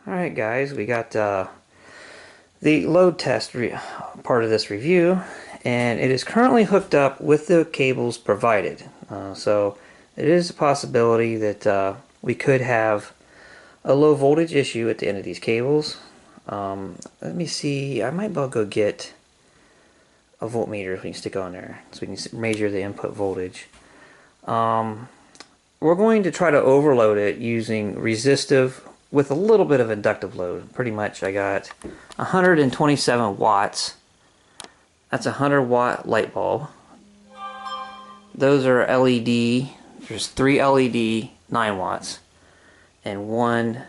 Alright guys, we got the load test part of this review, and it is currently hooked up with the cables provided. So it is a possibility that we could have a low voltage issue at the end of these cables. Let me see, I might well go get a voltmeter if we can stick on there so we can measure the input voltage. We're going to try to overload it using resistive with a little bit of inductive load. Pretty much I got 127 watts. That's a 100-watt light bulb. Those are LED. There's 3 LED 9 watts and 1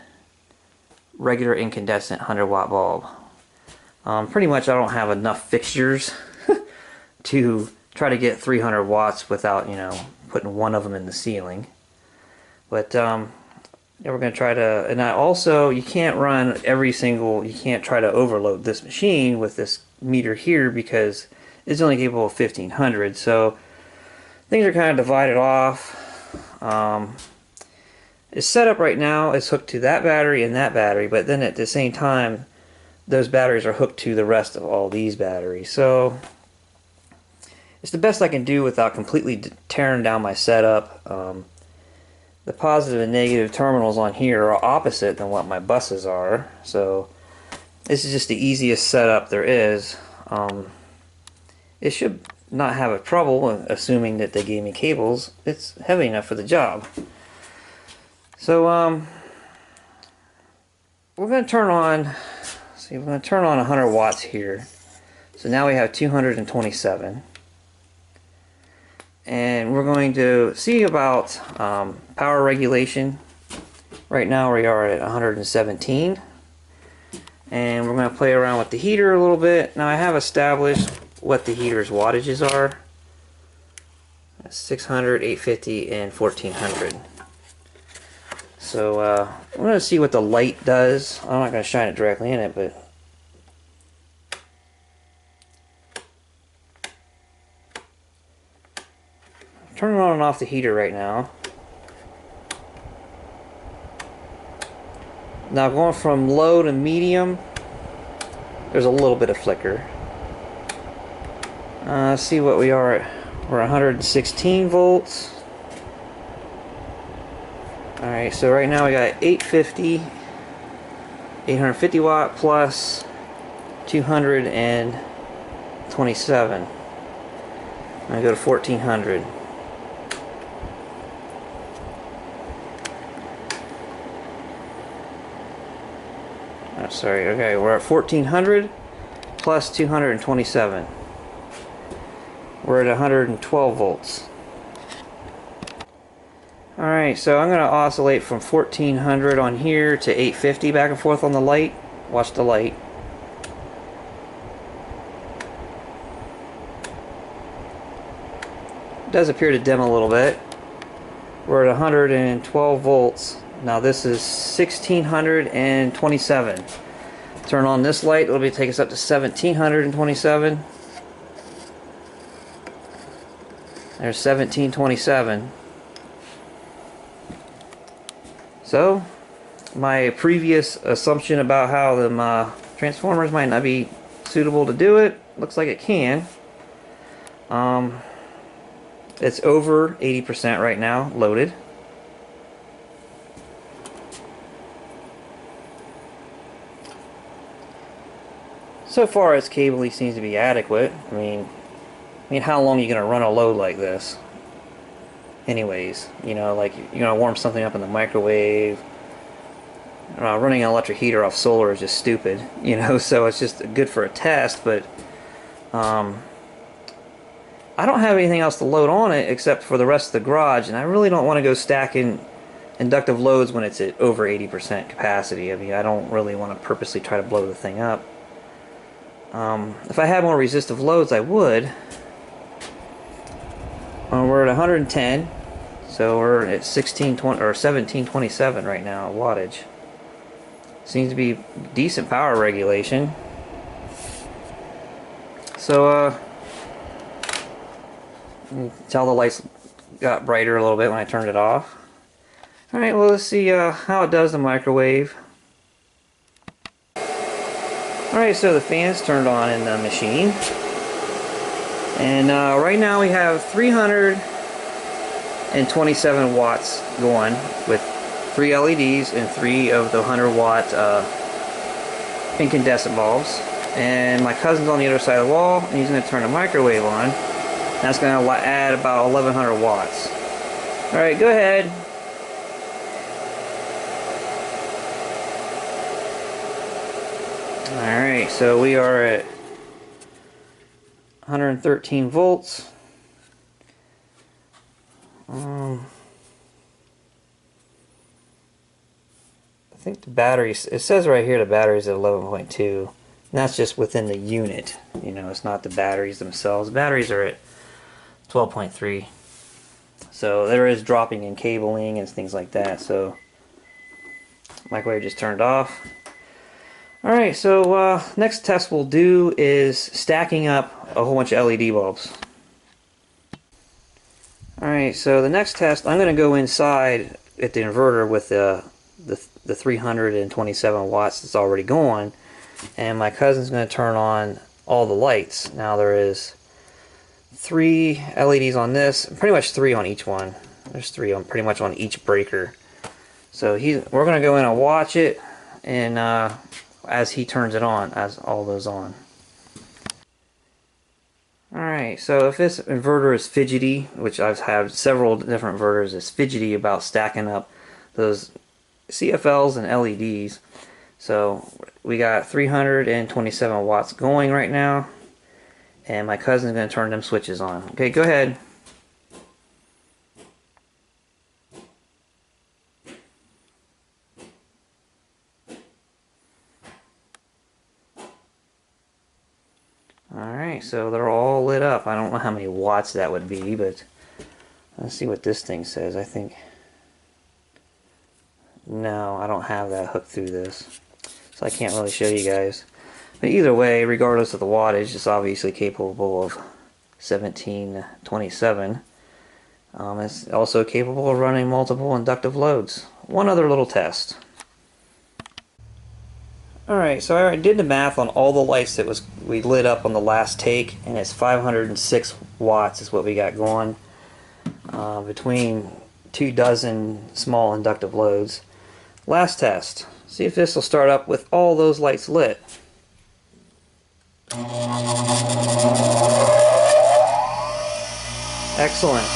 regular incandescent 100-watt bulb. Pretty much I don't have enough fixtures to try to get 300 watts without, putting one of them in the ceiling. But yeah, we're going to try to, and you can't run you can't try to overload this machine with this meter here because it's only capable of 1500. So things are kind of divided off. It's set up right now, it's hooked to that battery and that battery, but then at the same time, those batteries are hooked to the rest of all these batteries. So it's the best I can do without completely tearing down my setup. The positive and negative terminals on here are opposite than what my buses are, so this is just the easiest setup there is. It should not have a trouble, assuming that they gave me cables. It's heavy enough for the job. So we're going to turn on, we're going to turn on 100 watts here. So now we have 227. And we're going to see about power regulation. Right now we are at 117, and we're going to play around with the heater a little bit. Now I have established what the heater's wattages are: 600, 850, and 1400. So I'm going to see what the light does. I'm not going to shine it directly in it, but turning on and off the heater right now. Now going from low to medium, there's a little bit of flicker. Let's see what we are at. We're 116 volts. Alright, so right now we got 850 watt plus 227. I'm going to go to 1400. Oh, sorry, okay, we're at 1400 plus 227. We're at 112 volts. Alright, so I'm going to oscillate from 1400 on here to 850 back and forth on the light. Watch the light. It does appear to dim a little bit. We're at 112 volts. Now this is 1627. Turn on this light, it'll take us up to 1727. There's 1727. So my previous assumption about how the transformers might not be suitable to do it looks like it can. It's over 80% right now loaded. So far, its cabling seems to be adequate. I mean, how long are you going to run a load like this? Anyways, like you're going to warm something up in the microwave. Running an electric heater off solar is just stupid, so it's just good for a test, but I don't have anything else to load on it except for the rest of the garage, and I really don't want to go stacking inductive loads when it's at over 80% capacity. I mean, I don't really want to purposely try to blow the thing up. If I had more resistive loads, I would. We're at 110, so we're at 1620 or 1727 right now wattage. Seems to be decent power regulation. So you can tell the lights got brighter a little bit when I turned it off. Alright, well, let's see how it does the microwave. Alright, so the fan's turned on in the machine. And right now we have 327 watts going with 3 LEDs and 3 of the 100-watt incandescent bulbs. And my cousin's on the other side of the wall, and he's going to turn the microwave on. That's going to add about 1100 watts. Alright, go ahead. Alright, so we are at 113 volts. I think the batteries, it says right here the battery's at 11.2. And that's just within the unit. You know, it's not the batteries themselves. Batteries are at 12.3. So there is dropping in cabling and things like that. So microwave just turned off. Alright, so next test we'll do is stacking up a whole bunch of LED bulbs. Alright, so the next test, I'm going to go inside at the inverter with the 327 watts that's already going, and my cousin's going to turn on all the lights. Now there is 3 LEDs on this, pretty much 3 on each one. There's 3 on pretty much on each breaker. So we're going to go in and watch it, and as he turns it on, as all those on. Alright, so if this inverter is fidgety, which I've had several different inverters that's fidgety about stacking up those CFLs and LEDs. So we got 327 watts going right now, and my cousin's going to turn them switches on. Okay, go ahead. Alright, so they're all lit up. I don't know how many watts that would be, but let's see what this thing says. I think... No, I don't have that hooked through this, so I can't really show you guys. But either way, regardless of the wattage, it's obviously capable of 1727. It's also capable of running multiple inductive loads. One other little test. Alright, so I did the math on all the lights that we lit up on the last take, and it's 506 watts is what we got going between 24 small inductive loads. Last test. See if this will start up with all those lights lit. Excellent.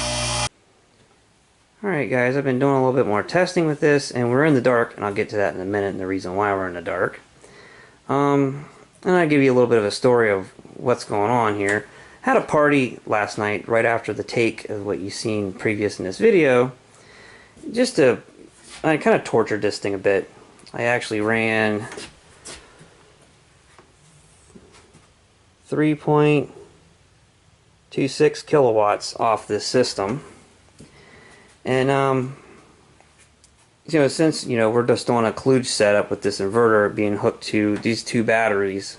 Alright guys, I've been doing a little bit more testing with this, and we're in the dark, and I'll get to that in a minute and the reason why we're in the dark. And I'll give you a little bit of a story of what's going on here. Had a party last night right after the take of what you've seen previous in this video. I kind of tortured this thing a bit. I actually ran 3.26 kilowatts off this system. And you know, since we're just on a kludge setup with this inverter being hooked to these 2 batteries,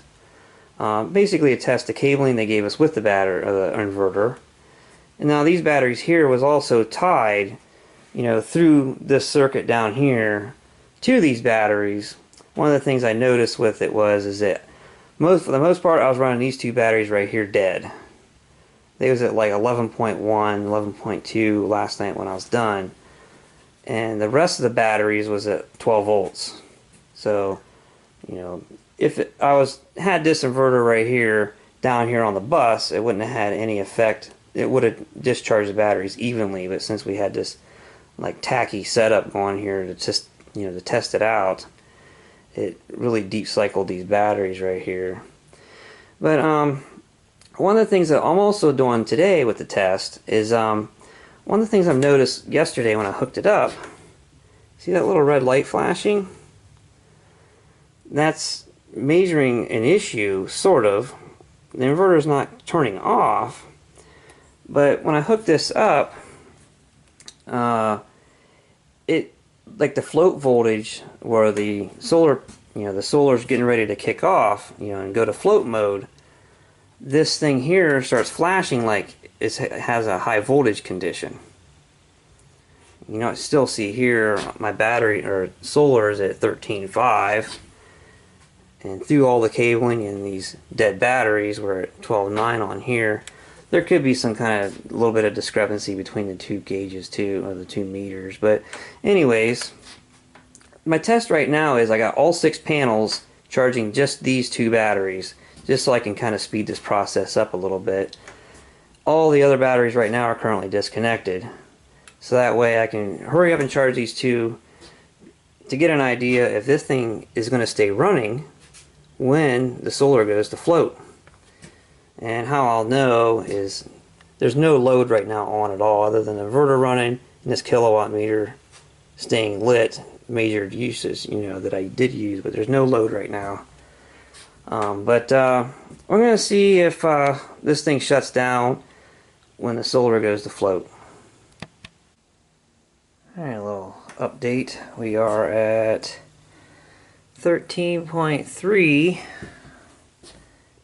basically it tests the cabling they gave us with the inverter. And now these batteries here was also tied, through this circuit down here to these batteries. One of the things I noticed with it is that for the most part I was running these 2 batteries right here dead. They was at like 11.1, 11.2 last night when I was done. And the rest of the batteries was at 12 volts. So, if I had this inverter right here, down here on the bus, it wouldn't have had any effect. It would have discharged the batteries evenly, but since we had this like tacky setup going here to just, to test it out, it really deep cycled these batteries right here. But one of the things that I'm also doing today with the test is one of the things I've noticed yesterday when I hooked it up, see that little red light flashing? That's measuring an issue, sort of. The inverter's not turning off, but when I hook this up, like the float voltage where the solar, the solar's getting ready to kick off, and go to float mode, this thing here starts flashing like it has a high voltage condition. I still see here my battery or solar is at 13.5, and through all the cabling and these dead batteries, we're at 12.9 on here. There could be some kind of little bit of discrepancy between the two gauges too, or the 2 meters. But anyways, my test right now is I got all 6 panels charging just these 2 batteries, just so I can kind of speed this process up a little bit. All the other batteries right now are currently disconnected, so that way I can hurry up and charge these 2 to get an idea if this thing is going to stay running when the solar goes to float. And how I'll know is there's no load right now on at all other than the inverter running and this kilowatt meter staying lit. Major uses, you know, that I did use, but there's no load right now. We're going to see if this thing shuts down when the solar goes to float. Alright, a little update. We are at 13.3.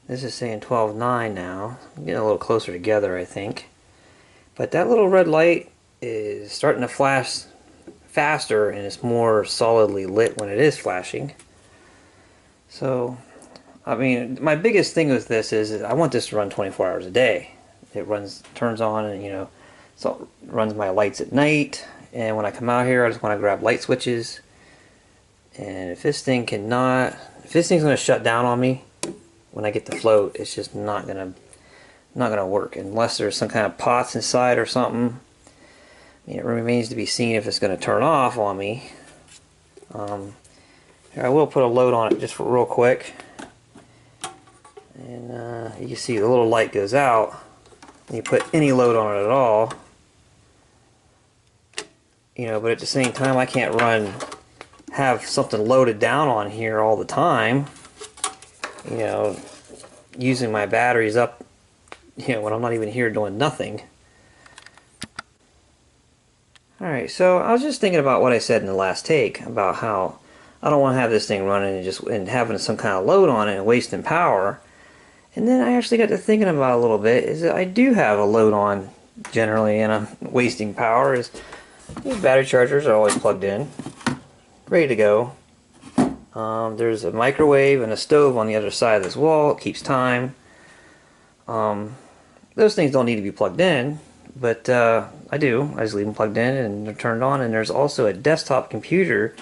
This is saying 12.9 now. I'm getting a little closer together, I think. But that little red light is starting to flash faster, and it's more solidly lit when it is flashing. So, I mean, my biggest thing with this is I want this to run 24 hours a day. It turns on, and you know, so it runs my lights at night. And when I come out here, I just want to grab light switches. And if this thing's going to shut down on me when I get to float, it's just not gonna work unless there's some kind of pots inside or something. I mean, it remains to be seen if it's going to turn off on me. Here, I will put a load on it just for real quick, and you can see the little light goes out. And you put any load on it at all, you know. But at the same time, I can't have something loaded down on here all the time. You know, using my batteries up, you know, when I'm not even here doing nothing. Alright, so I was just thinking about what I said in the last take about how I don't want to have this thing running and having some kind of load on it and wasting power. And then I actually got to thinking about it a little bit, is that I do have a load on generally, and I'm wasting power. These battery chargers are always plugged in, ready to go. There's a microwave and a stove on the other side of this wall. It keeps time. Those things don't need to be plugged in, but I do. I just leave them plugged in and they're turned on. And there's also a desktop computer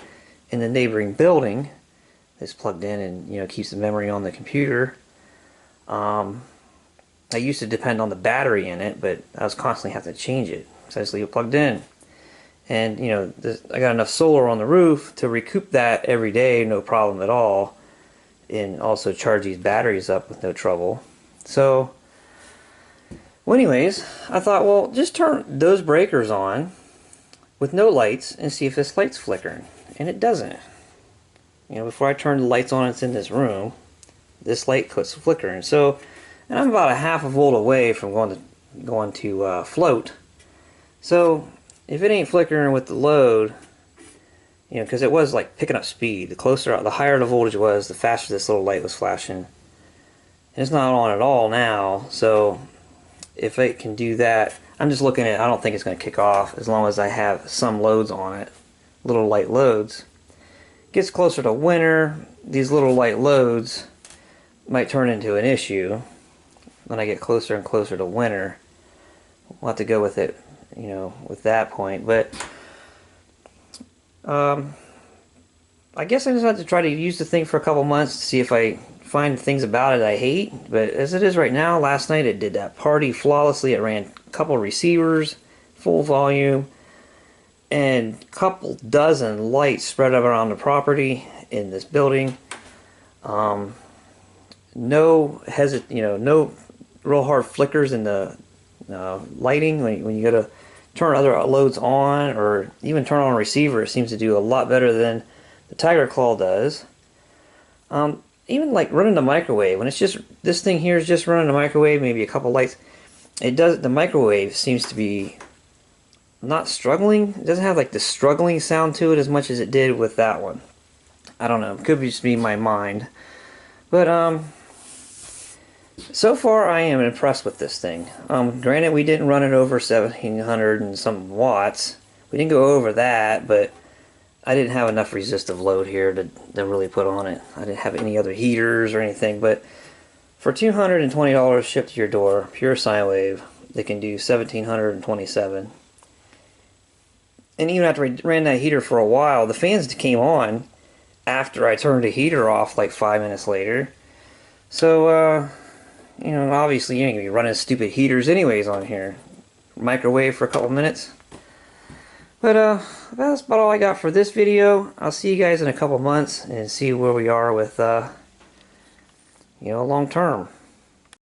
in the neighboring building that's plugged in and, you know, keeps the memory on the computer. I used to depend on the battery in it, but I was constantly having to change it, so I just leave it plugged in. And you know, I got enough solar on the roof to recoup that every day, no problem at all, and also charge these batteries up with no trouble. So, well, anyways, I thought, well, just turn those breakers on with no lights and see if this light's flickering, and it doesn't. You know, before I turn the lights on, it's in this room. This light quits flickering. So, and I'm about a half a volt away from going to float. So, if it ain't flickering with the load, you know, because it was like picking up speed. The higher the voltage was, the faster this little light was flashing. And it's not on at all now. So, if it can do that, I'm just looking at. I don't think it's going to kick off as long as I have some loads on it, little light loads. Gets closer to winter, these little light loads might turn into an issue when I get closer and closer to winter. We'll have to go with it, you know, with that point. But I guess I just have to try to use the thing for a couple months to see if I find things about it I hate. But as it is right now, last night it did that party flawlessly. It ran a couple receivers, full volume, and a couple dozen lights spread up around the property in this building. No real hard flickers in the lighting when you go to turn other loads on or even turn on a receiver. It seems to do a lot better than the Tiger Claw does. Even like running the microwave, when it's just this thing here is just running the microwave, maybe a couple lights. The microwave seems to be not struggling. It doesn't have like the struggling sound to it as much as it did with that one. I don't know. It could just be my mind. But so far I am impressed with this thing. Granted, we didn't run it over 1700 and some watts. We didn't go over that, but I didn't have enough resistive load here to really put on it. I didn't have any other heaters or anything, but for $220 shipped to your door, pure sine wave, they can do 1727. And even after I ran that heater for a while, the fans came on after I turned the heater off like 5 minutes later. So, you know, obviously you ain't gonna be running stupid heaters anyways on here. Microwave for a couple minutes. But that's about all I got for this video. I'll see you guys in a couple months and see where we are with, you know, long term.